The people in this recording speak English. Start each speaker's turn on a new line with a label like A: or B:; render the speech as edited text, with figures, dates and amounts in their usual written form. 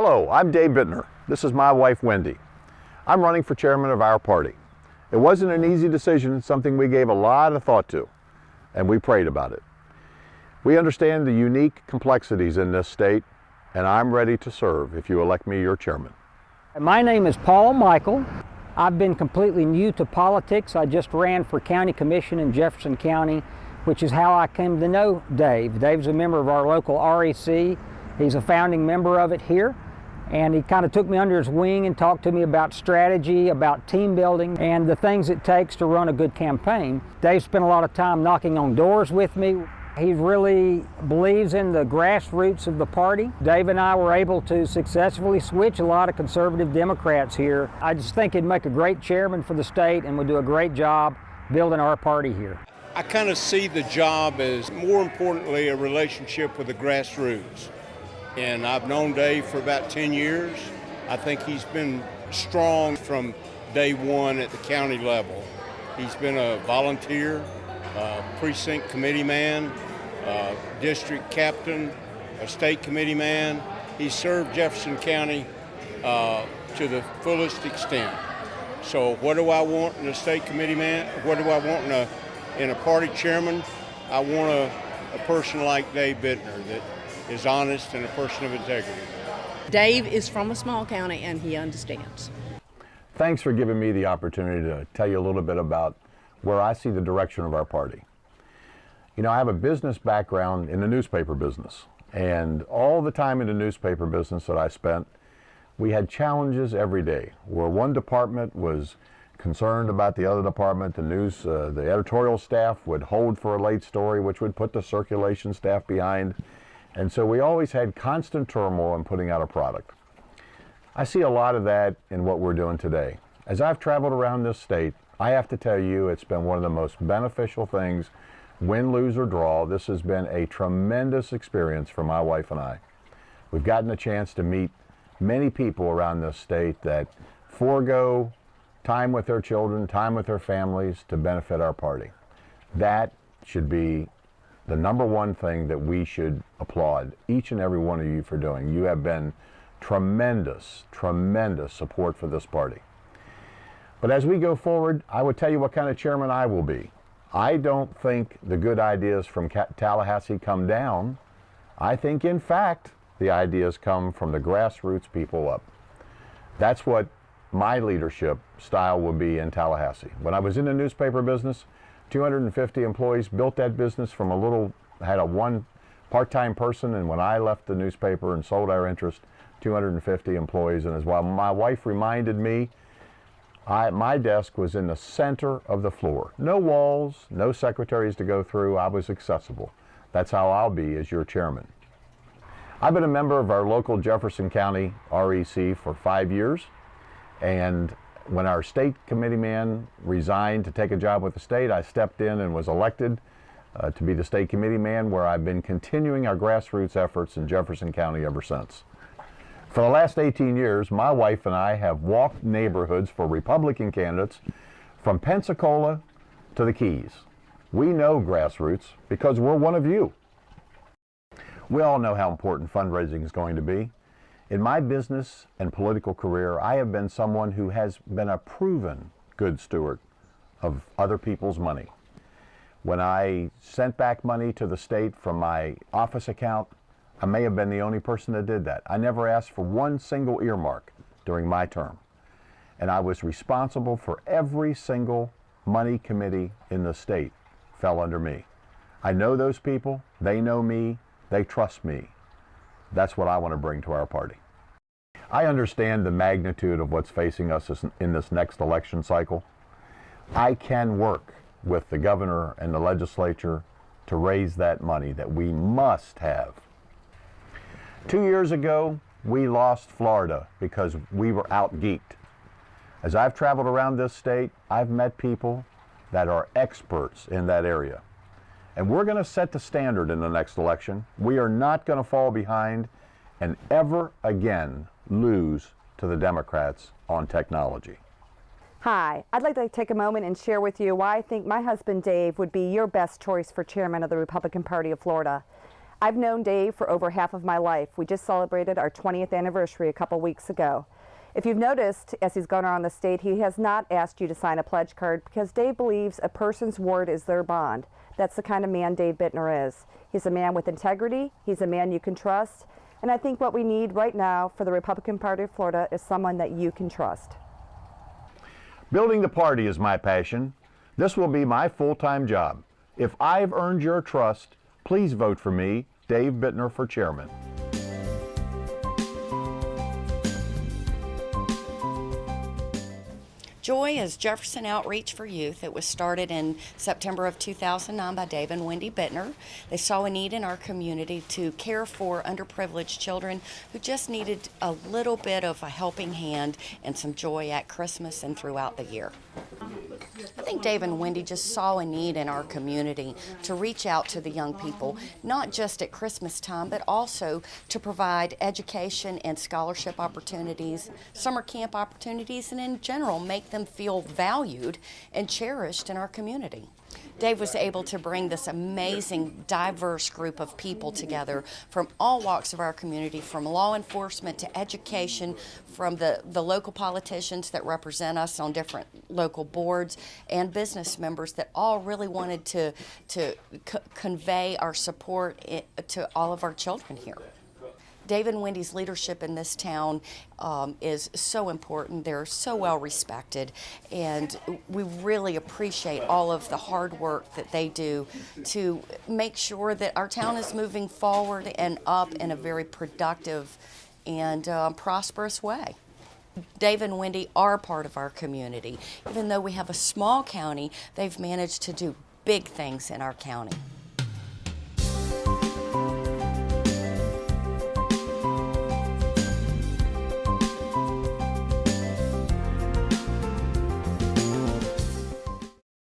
A: Hello, I'm Dave Bitner. This is my wife, Wendy. I'm running for chairman of our party. It wasn't an easy decision, it's something we gave a lot of thought to, and we prayed about it. We understand the unique complexities in this state, and I'm ready to serve if you elect me your chairman.
B: My name is Paul Michael. I've been completely new to politics. I just ran for county commission in Jefferson County, which is how I came to know Dave. Dave's a member of our local REC. He's a founding member of it here, and he kind of took me under his wing and talked to me about strategy, about team building, and the things it takes to run a good campaign. Dave spent a lot of time knocking on doors with me. He really believes in the grassroots of the party. Dave and I were able to successfully switch a lot of conservative Democrats here. I just think he'd make a great chairman for the state and would do a great job building our party here.
C: I kind of see the job as, more importantly, a relationship with the grassroots. And I've known Dave for about 10 years. I think he's been strong from day one at the county level. He's been a volunteer, precinct committee man, district captain, a state committee man. He served Jefferson County to the fullest extent. So what do I want in a state committee man? What do I want in a party chairman? I want a person like Dave Bitner that is honest and a person of integrity.
D: Dave is from a small county and he understands.
A: Thanks for giving me the opportunity to tell you a little bit about where I see the direction of our party. You know, I have a business background in the newspaper business, and all the time in the newspaper business that I spent, we had challenges every day where one department was concerned about the other department. The editorial staff would hold for a late story, which would put the circulation staff behind. And so we always had constant turmoil in putting out a product. I see a lot of that in what we're doing today. As I've traveled around this state, I have to tell you it's been one of the most beneficial things, win, lose, or draw. This has been a tremendous experience for my wife and I. We've gotten a chance to meet many people around this state that forego time with their children, time with their families to benefit our party. That should be the number one thing that we should applaud each and every one of you for doing. You have been tremendous, tremendous support for this party. But as we go forward, I would tell you what kind of chairman I will be. I don't think the good ideas from Tallahassee come down. I think, in fact, the ideas come from the grassroots people up. That's what my leadership style will be in Tallahassee. When I was in the newspaper business, 250 employees, built that business from had a one part-time person, and when I left the newspaper and sold our interest, 250 employees. And as well, my wife reminded me, my desk was in the center of the floor. No walls, no secretaries to go through. I was accessible. That's how I'll be as your chairman. I've been a member of our local Jefferson County REC for 5 years, and when our state committee man resigned to take a job with the state, I stepped in and was elected to be the state committee man, where I've been continuing our grassroots efforts in Jefferson County ever since. For the last 18 years, my wife and I have walked neighborhoods for Republican candidates from Pensacola to the Keys. We know grassroots because we're one of you. We all know how important fundraising is going to be. In my business and political career, I have been someone who has been a proven good steward of other people's money. When I sent back money to the state from my office account, I may have been the only person that did that. I never asked for one single earmark during my term. And I was responsible for every single money committee in the state fell under me. I know those people, they know me, they trust me. That's what I want to bring to our party. I understand the magnitude of what's facing us in this next election cycle. I can work with the governor and the legislature to raise that money that we must have. 2 years ago, we lost Florida because we were out-geeked. As I've traveled around this state, I've met people that are experts in that area. And we're going to set the standard in the next election. We are not going to fall behind and ever again lose to the Democrats on technology.
E: Hi, I'd like to take a moment and share with you why I think my husband Dave would be your best choice for chairman of the Republican Party of Florida. I've known Dave for over half of my life. We just celebrated our 20th anniversary a couple weeks ago. If you've noticed, as he's gone around the state, he has not asked you to sign a pledge card because Dave believes a person's word is their bond. That's the kind of man Dave Bitner is. He's a man with integrity. He's a man you can trust. And I think what we need right now for the Republican Party of Florida is someone that you can trust.
A: Building the party is my passion. This will be my full-time job. If I've earned your trust, please vote for me, Dave Bitner, for chairman.
F: Joy is Jefferson Outreach for Youth. It was started in September of 2009 by Dave and Wendy Bitner. They saw a need in our community to care for underprivileged children who just needed a little bit of a helping hand and some joy at Christmas and throughout the year. I think Dave and Wendy just saw a need in our community to reach out to the young people, not just at Christmas time, but also to provide education and scholarship opportunities, summer camp opportunities, and in general make them feel valued and cherished in our community. Dave was able to bring this amazing, diverse group of people together from all walks of our community, from law enforcement to education, from the local politicians that represent us on different local boards, and business members that all really wanted to convey our support to all of our children here. Dave and Wendy's leadership in this town is so important. They're so well respected, and we really appreciate all of the hard work that they do to make sure that our town is moving forward and up in a very productive and prosperous way. Dave and Wendy are part of our community. Even though we have a small county, they've managed to do big things in our county.